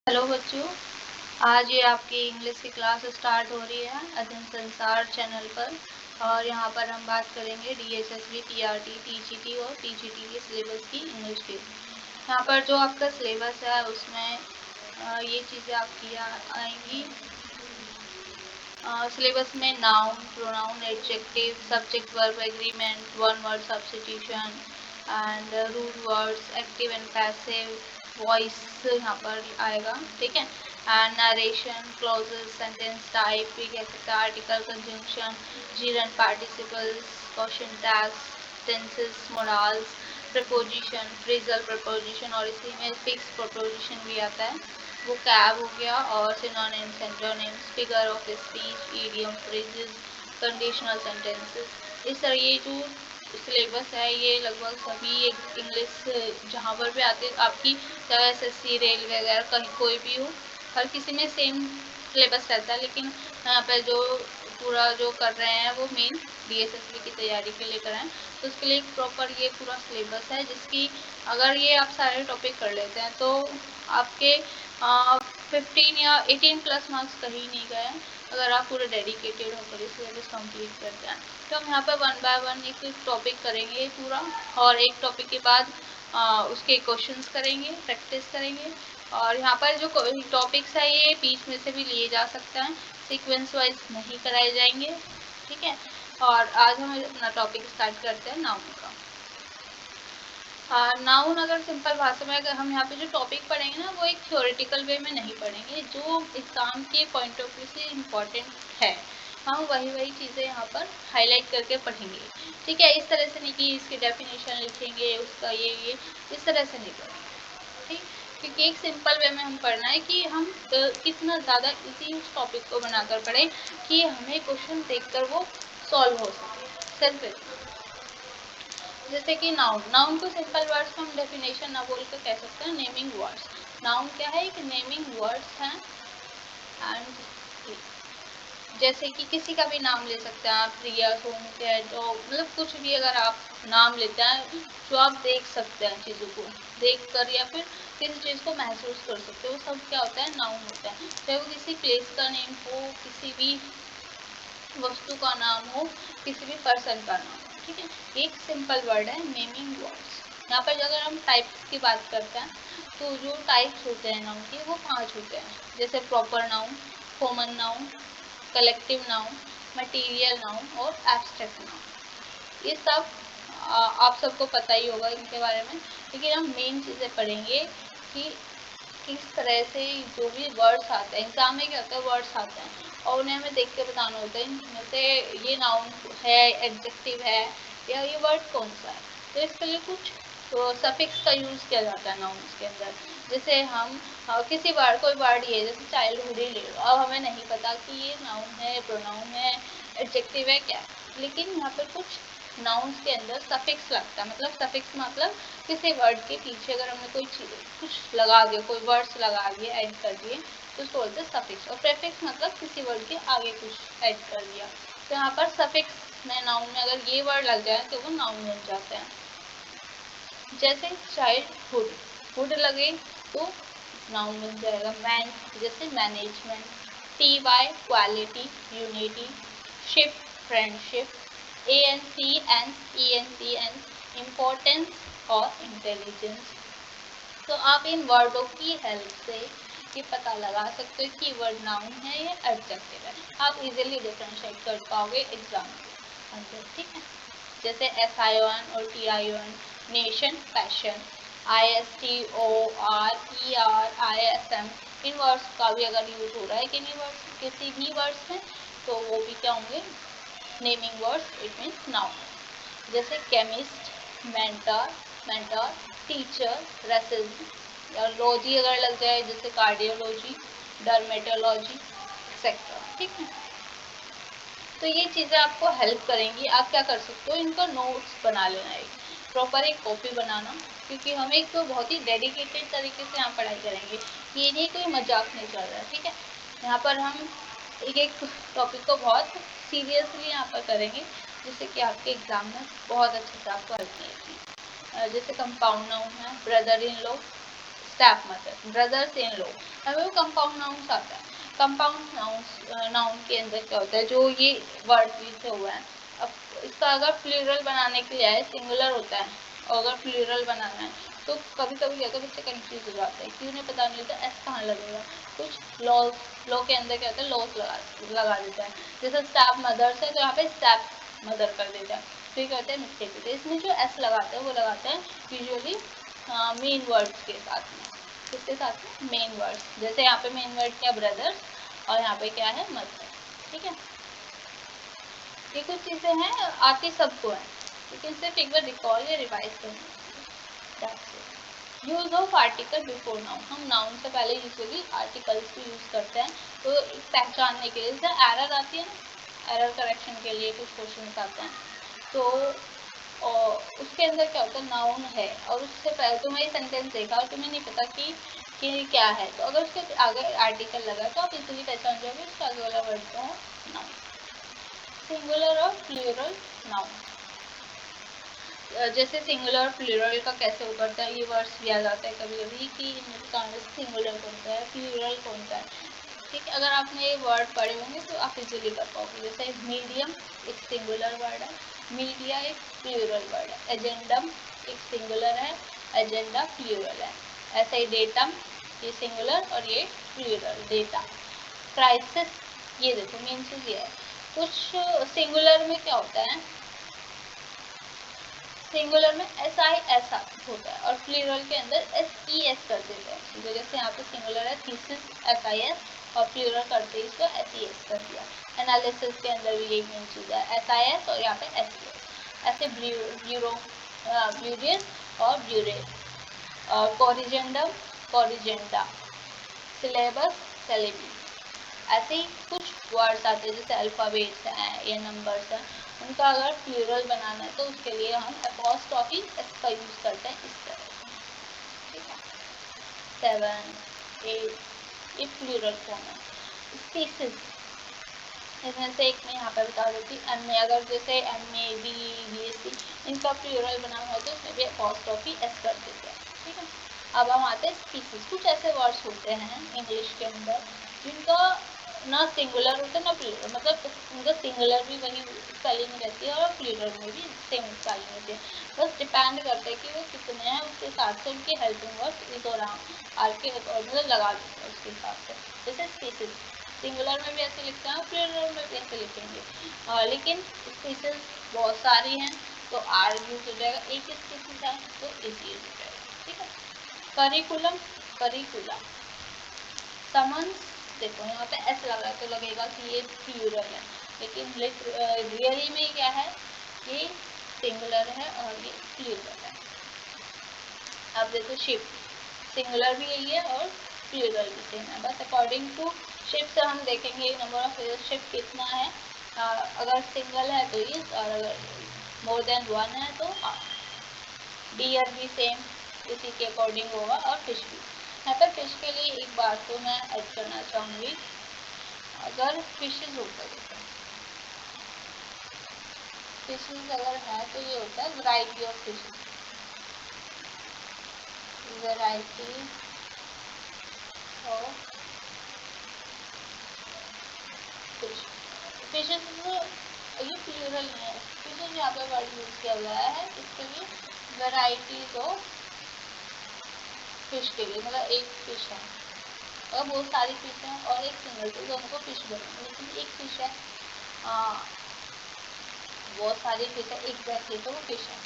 Hello बच्चों, आज ये आपकी इंग्लिश की क्लास स्टार्ट हो रही है अध्ययन संसार चैनल पर। और यहाँ पर हम बात करेंगे DSSB, TRT, TGT और TGT के सिलेबस की इंग्लिश की। यहाँ पर जो आपका सिलेबस है उसमें ये चीज़ें आपकी आएंगी। सिलेबस में noun, pronoun, adjective, subject verb agreement, one word substitution and root words, active and passive, voice यहाँ पर आएगा, ठीक है। And narration, clauses, sentence type, भी कह सकते हैं article, conjunction, gerund participles, question tags, tenses, modals, preposition, phrasal preposition और इसी में फिक्स प्रपोजिशन भी आता है। वो कैब हो गया और synonyms, antonyms, figure of speech, idiom, phrases, conditional sentences. इस तरह ये जो सिलेबस है ये लगभग सभी इंग्लिश जहाँ पर भी आते आपकी, चाहे SSC, रेलवे वगैरह कहीं कोई भी हो, हर किसी में सेम सिलेबस रहता है। लेकिन यहाँ पर जो पूरा जो कर रहे हैं वो मेन DSSB की तैयारी के लिए कर रहे हैं, तो उसके लिए एक प्रॉपर ये पूरा सिलेबस है जिसकी अगर ये आप सारे टॉपिक कर लेते हैं तो आपके 15 या 18 प्लस मार्क्स कहीं नहीं गए हैं अगर आप पूरे डेडिकेटेड होकर इस सिलेबस कंप्लीट करते हैं। तो हम यहाँ पर वन बाय वन एक टॉपिक करेंगे पूरा, और एक टॉपिक के बाद उसके क्वेश्चंस करेंगे, प्रैक्टिस करेंगे। और यहाँ पर जो टॉपिक्स है ये बीच में से भी लिए जा सकता है, सीक्वेंस वाइज नहीं कराए जाएंगे, ठीक है। और आज हम अपना टॉपिक स्टार्ट करते हैं नाउन का। नाउन अगर सिंपल भाषा में अगर हम यहाँ पे जो टॉपिक पढ़ेंगे ना वो एक थ्योरेटिकल वे में नहीं पढ़ेंगे, जो एग्जाम के पॉइंट ऑफ व्यू से इम्पॉर्टेंट है हम वही चीज़ें यहाँ पर हाईलाइट करके पढ़ेंगे, ठीक है। इस तरह से नहीं कि इसकी डेफिनेशन लिखेंगे उसका ये इस तरह से नहीं पढ़ेंगे, ठीक। क्योंकि एक सिंपल वे में हम पढ़ना है कि हम कितना ज़्यादा इसी उस टॉपिक को बनाकर पढ़ें कि हमें क्वेश्चन देखकर वो सॉल्व हो सके, सिर्फ इतना। जैसे कि नाउन को सिंपल वर्ड्स में हम डेफिनेशन ना बोल कर कह सकते हैं नेमिंग वर्ड्स। नाउन क्या है, एक नेमिंग वर्ड्स हैं। एंड जैसे कि किसी का भी नाम ले सकते हैं आप, प्रिया, सोनू, डॉग, मतलब कुछ भी अगर आप नाम लेते हैं जो आप देख सकते हैं, चीज़ों को देख कर या फिर किसी चीज़ को महसूस कर सकते हो, वो सब क्या होता है, नाउन होता है। चाहे वो किसी प्लेस का नेम हो, किसी भी वस्तु का नाम हो, किसी भी पर्सन का नाम हो, ठीक है। एक सिंपल वर्ड है नेमिंग वर्ड्स। यहाँ पर अगर हम टाइप्स की बात करते हैं तो जो टाइप्स होते हैं नाउन के वो 5 होते हैं, जैसे proper noun, common noun, collective noun, material noun और एब्स्ट्रैक्ट नाउन। ये सब आप सबको पता ही होगा इनके बारे में, लेकिन हम मेन चीज़ें पढ़ेंगे कि किस तरह से जो भी वर्ड्स आते हैं, एग्जाम में क्या होता है, वर्ड्स आते हैं और उन्हें हमें देख के बताना होता है इनमें से ये नाउन है, एडजेक्टिव है, या ये वर्ड कौन सा है। तो इसके लिए कुछ सफिक्स का यूज़ किया जाता है नाउन्स के अंदर। जैसे हम किसी वर्ड, कोई वर्ड ये जैसे चाइल्डहुड ही ले लो, अब हमें नहीं पता कि ये नाउन है, प्रोनाउन है, एडजेक्टिव है क्या, लेकिन यहाँ पर कुछ नाउन्स के अंदर सफिक्स लगता है। मतलब सफिक्स मतलब किसी वर्ड के पीछे अगर हमने कोई चीज़ कुछ लगा दिया, कोई वर्ड्स लगा दिए, ऐड कर दिए, तो उसको बोलते हैं सफिक्स। और प्रेफिक्स मतलब किसी वर्ड के आगे कुछ ऐड कर दिया। तो यहाँ पर सफिक्स में नाउन में अगर ये वर्ड लग जाए तो वो नाउन बन जाते हैं। जैसे चाइल्डहुड, हुड लगे तो नाउन बन जाएगा। मैन जैसे management, TY quality, unity, ship friendship, ANCENS importance और इंटेलिजेंस। तो आप इन वर्डों की हेल्प से ये पता लगा सकते हो कि वर्ड नाउन है या एडजेक्टिव है। आप इजीली डिफरेंशिएट कर पाओगे एग्जाम के अंदर, ठीक है। जैसे SION और TION, nation, passion, ISTOR, ISM, इन वर्ड्स का भी अगर यूज हो रहा है किसी भी वर्ड्स में तो वो भी क्या होंगे, naming words, it means noun. जैसे केमिस्ट, मेंटर, टीचर, रेसिडेंट, या लॉजी अगर लग जाए जैसे कार्डियोलॉजी, डर्मेटोलॉजी एक्सेट्रा, ठीक है। तो ये चीज़ें आपको हेल्प करेंगी। आप क्या कर सकते हो, इनका नोट्स बना लेना, एक प्रॉपर एक कॉपी बनाना, क्योंकि हम एक तो बहुत ही डेडिकेटेड तरीके से यहाँ पढ़ाई करेंगे, ये नहीं कोई मजाक नहीं चल रहा है, ठीक है। यहाँ पर हम एक एक टॉपिक को बहुत सीरियसली यहाँ पर करेंगे, जिससे कि आपके एग्जाम में बहुत अच्छे से आपको हेल्प मिलेगी। जैसे कंपाउंड नाउन है, brother in law, step mother, brothers in law, हमें वो कंपाउंड नाउन्स आता है। कंपाउंड नाउन के अंदर क्या होता है, जो ये वर्ड यूज हुआ है, अब इसका अगर प्लूरल बनाने के लिए है, सिंगुलर होता है, और अगर प्लूरल बनाना है तो कभी कभी क्या होता है, बच्चे कंफ्यूज हो जाते हैं कि उन्हें पता नहीं होता एस कहाँ लगेगा। कुछ लॉ के अंदर क्या होता है, लॉस लगा देता है। जैसे स्टेप मदर्स है तो यहाँ पे स्टेप मदर कर देता है, तो क्या होता है मिस्टेक होती है। इसमें जो एस लगाते हैं वो लगाते हैं यूजुअली मेन वर्ड्स के साथ में। किसके साथ में? Main words. जैसे यहाँ पे मेन वर्ड क्या, ब्रदर्स, और यहाँ पे क्या है, मदर। ठीक है, ये कुछ चीज़ें हैं, आती सबको है, लेकिन सिर्फ एक बार रिकॉल या रिवाइज करना। Use of article before noun, हम नाउन से पहले यूजुअली आर्टिकल्स भी यूज करते हैं, तो पहचानने के लिए। जैसे एरर आती है ना, एरर करेक्शन के लिए कुछ क्वेश्चन आते हैं, तो उसके अंदर क्या होता है, नाउन है और उससे पहले तुम्हें ये सेंटेंस देखा और तुम्हें नहीं पता कि क्या है, तो अगर उसके आगे आर्टिकल लगा तो आप इजीली पहचान जाओगे उसके आगे वाला वर्ड का है नाउन। सिंगुलर और प्लूरल नाउन, जैसे सिंगुलर और प्लूरल का कैसे वो करता है, ये वर्ड्स दिया जाता है कभी कभी कि सिंगुलर कौन सा है, प्लूरल कौन सा है। ठीक है, अगर आपने ये वर्ड पढ़े होंगे तो आप इजीली कर पाओगे। जैसे मीडियम एक सिंगुलर वर्ड है, मीडिया एक प्लूरल वर्ड है, एजेंडम एक सिंगुलर है, एजेंडा प्लूरल है। ऐसे ही डेटम, ये सिंगुलर और ये प्लूरल, डेटा। क्राइसिस, ये देखो मीन चीज ये है, कुछ सिंगुलर में क्या होता है, सिंगुलर में एस आई एस होता है और प्लूरल के अंदर एस ई एस कर देते हैं। तो जैसे यहाँ पे सिंगुलर है थीसिस, एस आई एस, और प्लूरल करते ही इसको एस ई एस कर दिया। एनालिसिस के अंदर भी यही मेन चीज़ है, एस आई एस और यहाँ पे एस ई एस। ऐसे ब्यूरो, ब्यूरियस और ब्यूरेल, और कोरिजेंडम, कोरिजेंडा, सिलेबस, सेलेबी। ऐसे ही कुछ वर्ड्स आते हैं जैसे अल्फ़ाबेट्स हैं या नंबर्स हैं, उनका अगर प्लूरल बनाना है तो उसके लिए हम अपॉस्ट्रॉफी एस का यूज़ करते हैं इस तरह से। ठीक है, 7, 8 ये प्लूरल फॉर्म है। स्पीसीज, इसमें से एक मैं यहाँ पर बता देती हूँ, एम ए, अगर जैसे M A B B S C इनका प्लूरल बनाना हो तो उसमें भी अपॉस्ट्रॉफी एस कर देते हैं। ठीक है, अब हम आते हैं स्पीसीज। कुछ ऐसे वर्ड्स होते हैं इंग्लिश के अंदर जिनका ना सिंगुलर होता है ना प्लूरल, मतलब उनका सिंगुलर भी वही स्पेलिंग रहती है और प्लूरल में भी सेम स्पेलिंग रहती है। बस डिपेंड करता है कि वो कितने हैं, उसके हिसाब से उनकी हेल्पिंग वर्ड्स इस दौरान आर के मतलब लगा देते हैं उसके हिसाब से। जैसे स्पीसीज सिंगुलर में भी ऐसे लिखते हैं, प्लूरल में भी ऐसे लिखेंगे, लेकिन स्पीसीज बहुत सारी हैं तो आर यूज हो जाएगा, एक स्पीसीज है तो इजी यूज हो जाएगा। ठीक है, करिकुलम, करिकुला, समन्स, देखो यहाँ पे एस लगा तो लगेगा कि ये प्लूरल है, लेकिन रियली में क्या है, ये सिंगुलर है और ये प्लूरल है। अब देखो शिप, सिंगुलर भी यही है और प्लूरल भी सेम है, बस अकॉर्डिंग टू शिप से हम देखेंगे नंबर ऑफ शिप कितना है। अगर सिंगल है तो ये, और अगर मोर देन वन है तो डियर भी सेम इसी के अकॉर्डिंग होगा, और फिश भी। यहाँ पर फिश के लिए एक बात को मैं ऐड करना चाहूँगी, अगर फिशेज होता है, फिशेज अगर है तो ये होता है variety of fishes, variety of fish. Fishes ये प्लूरल नहीं है, फिशेज यहाँ पे वर्ड यूज किया गया है इसके लिए वैरायटीज ऑफ फिश के लिए, मतलब एक फिश है और बहुत सारी फिश है और एक सिंगल, तो दोनों को फिश बोलेंगे, लेकिन एक फिश है बहुत सारी फिश है एक जैसे तो वो फिश है।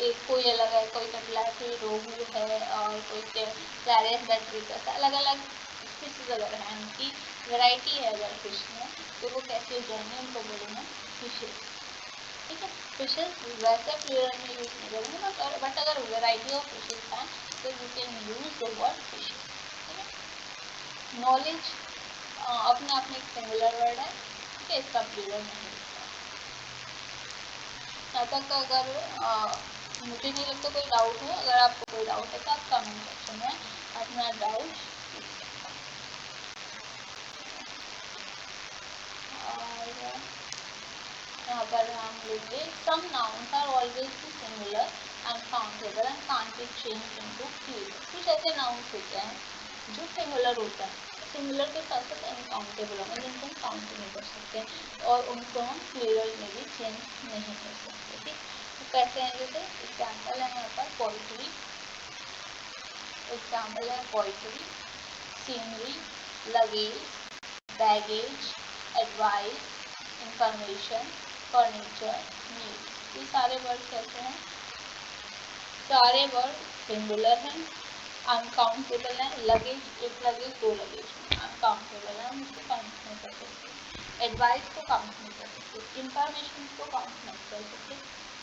एक कोई अलग है, कोई कटला है, कोई रोहू है और कोई क्लैरियस बैटरीज, ऐसा अलग अलग फिशेज अगर हैं, उनकी वैरायटी है अगर फिश में, तो वो कैसे हो जाएंगे, उनको बोलेंगे फिशेज। ठीक है, फिशेज वैसे प्लूरल में यूज नहीं करेंगे, बट अगर वैरायटी ऑफ फिशेज हैं तो you can use the word fishes. ठीक है, नॉलेज अपने आप में एक सिंगुलर वर्ड है, ठीक है, इसका प्लूरल नहीं है। तब तक अगर मुझे नहीं लगता कोई डाउट है, अगर आपको कोई डाउट है तो आप कमेंट सेक्शन में अपना डाउट पूछ सकते हैं। और यहाँ पर हम लेंगे some nouns are always singular and countable and can't be change into plural. कुछ ऐसे ऐसे नाउन्स होते हैं जो सिंगुलर होता है, सिंगुलर के साथ साथ अनकाउंटेबल होगा, जिनको हम काउंट नहीं कर सकते और उनको हम प्लूरल में भी चेंज नहीं कर सकते। ठीक, तो कैसे हैं, जैसे एग्जाम्पल है यहाँ पर पोइट्री, एग्जाम्पल है poetry, scenery, luggage, baggage, advice, information, furniture, need. ये सारे वर्ड कैसे हैं, सारे वर्ड सिंगुलर हैं, अनकाउंटेबल है। लगेज, एक लगेज, दो लगेज, अनकाउंटेबल है, हम उसको काउंट नहीं कर सकते। एडवाइस को काउंट नहीं कर सकते, इंफॉर्मेशन को काउंट नहीं कर सकते,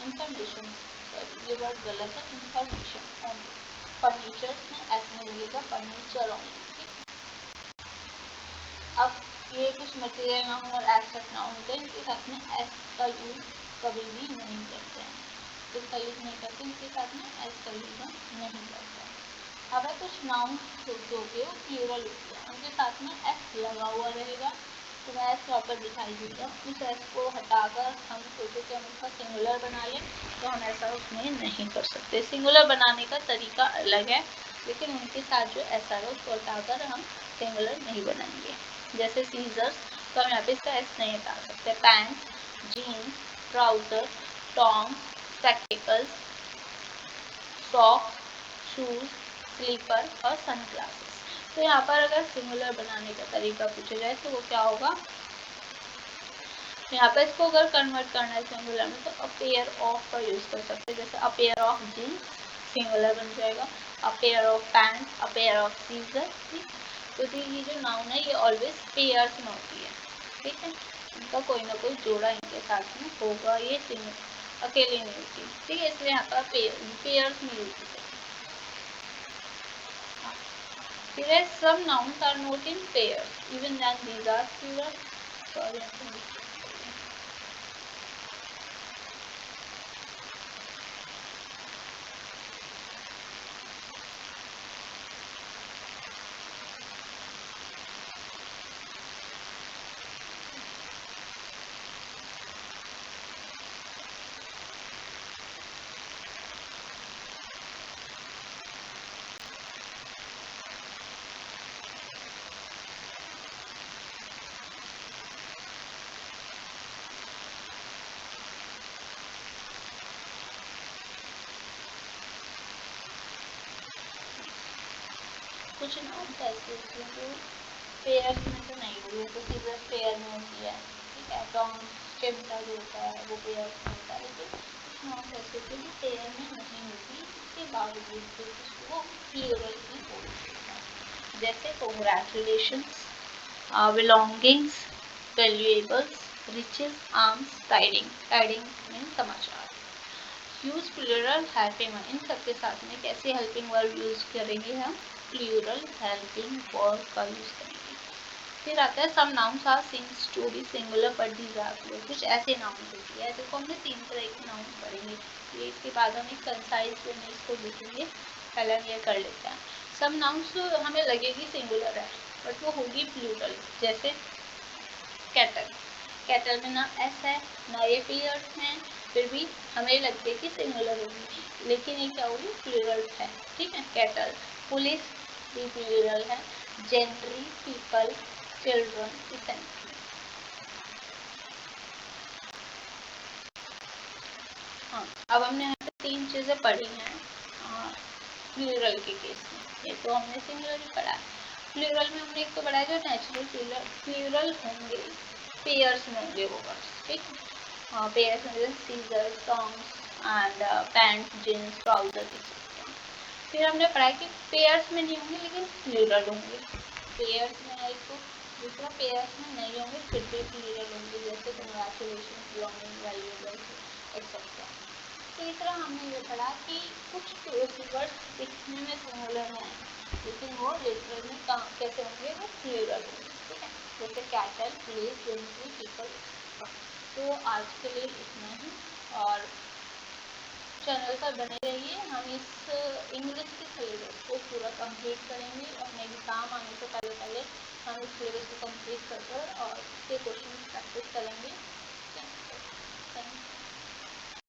इंफॉर्मेशन, ये वर्ड गलत है, इंफॉर्मेशन ओनली। फर्नीचर में ऐसे नहीं लगेगा, फर्नीचर ओनली। अब ये कुछ मटेरियल नाउन और एब्स्ट्रैक्ट नाउन होते हैं, इनके साथ में एस का यूज कभी भी नहीं करते हैं, इसका यूज नहीं करते, इनके साथ में एस का यूज नहीं करते हैं। अब है कुछ नाउन जो होते हैं प्लूरल होते हैं, उनके साथ में एस लगा हुआ रहेगा, तो मैं एस यहाँ पर दिखाई देगा। उस एस को हटाकर हम सोचे कि हम उसका सिंगुलर बना लें, तो हम ऐसा उसमें नहीं कर सकते। सिंगुलर बनाने का तरीका अलग है, लेकिन उनके साथ जो एस है उसको हटाकर हम सिंगुलर नहीं बनाएंगे। जैसे सीजर्स, तो हम यहाँ पे इसका एस नहीं हटा सकते। Pants, jeans, trouser, tongs, spectacles, socks, shoes, slipper और सनग्लासेस। तो यहाँ पर अगर सिंगुलर बनाने का तरीका पूछा जाए तो वो क्या होगा, यहाँ पे इसको अगर कन्वर्ट करना है सिंगुलर में तो अ पेयर ऑफ का यूज कर सकते हैं। जैसे a pair of jeans singular बन जाएगा, a pair of pant, a pair of scissor. तो ये जो नाउन है ये ऑलवेज पेयर्स में होती है, ठीक है, इनका कोई ना कोई जोड़ा इनके साथ में होगा, ये अकेले नहीं होती, ठीक है, इसलिए यहाँ पर पेयर्स में यूज होता है। Whereas some nouns are not in pairs, even then these are plural. Sorry, कुछ नाउन्स ऐसे होते हैं जो पेयर में तो नहीं होती, तो सीजर पेयर में होती है, ठीक है, टॉन्ग चिमटा जो होता है वो पेयर में होता है, लेकिन कुछ नाउन्स ऐसे होते हैं जो पेयर में नहीं होती, इसके बावजूद भी उसको प्लूरल में बोलते हैं। जैसे congratulations, belongings, valuables, riches, arms, tiding, tiding mean समाचार। यूज प्लूरल हेल्पिंग वर्ब, इन सबके साथ में कैसे हेल्पिंग वर्ब यूज करेंगे, हम प्लूरल हेल्पिंग वर्ब का यूज करेंगे। फिर आता है some nouns are seems to be singular but these are plural. कुछ ऐसे नाउन्स होती है, देखो हमने 3 तरह के नाउन्स पढ़ेंगे, ये इसके बाद हम एक कंसाइज वे में इसको लिखेंगे, पहले हम ये कर लेते हैं। सम नाउन्स हमें लगेगी सिंगुलर है बट वो होगी प्लूरल, जैसे कैटल, कैटल में ना एस है ना ये पेयर्स हैं, फिर भी हमें लगती है कि सिंगुलर होगी, लेकिन ये क्या होगी, प्लूरल है, ठीक है, कैटल। पुलिस भी प्लूरल है, जेंट्री, पीपल, चिल्ड्रन, इसेंट्री। हाँ, अब हमने यहाँ पे 3 चीज़ें पढ़ी हैं प्लूरल के केस में, ये तो हमने सिंगुलर ही पढ़ा है। प्लूरल में हमने एक तो पढ़ा है जो नेचुरल प्लूरल होंगे, पेयर्स में होंगे वो वर्ड्स, ठीक है, पेयर्स में scissor, songs and pant, jeans, trouser. फिर हमने पढ़ा कि पेयर्स में नहीं होंगे लेकिन प्लूरल होंगे, पेयर्स में है तो दूसरा पेयर्स में नहीं होंगे फिर भी प्लूरल होंगे, जैसे कंग्रेचुलेशन, बिलोंगिंग, वैल्यूएबल एक्सेट्रा। तीसरा हमने ये पढ़ा कि कुछ वर्ड्स दिखने में सिंगुलर हैं लेकिन वो लिटरल में कैसे होंगे, वो प्लूरल होंगे, ठीक है, जैसे कैटल, प्लेस, जेंट्री, पीपल। तो आज के लिए इतना ही, और चैनल पर बने रहिए, हम इस इंग्लिश के सिलेबस को पूरा कंप्लीट करेंगे, अपने एग्ज़ाम आने से पहले हम इस सिलेबस को कंप्लीट कर और इसके क्वेश्चन प्रैक्टिस करेंगे।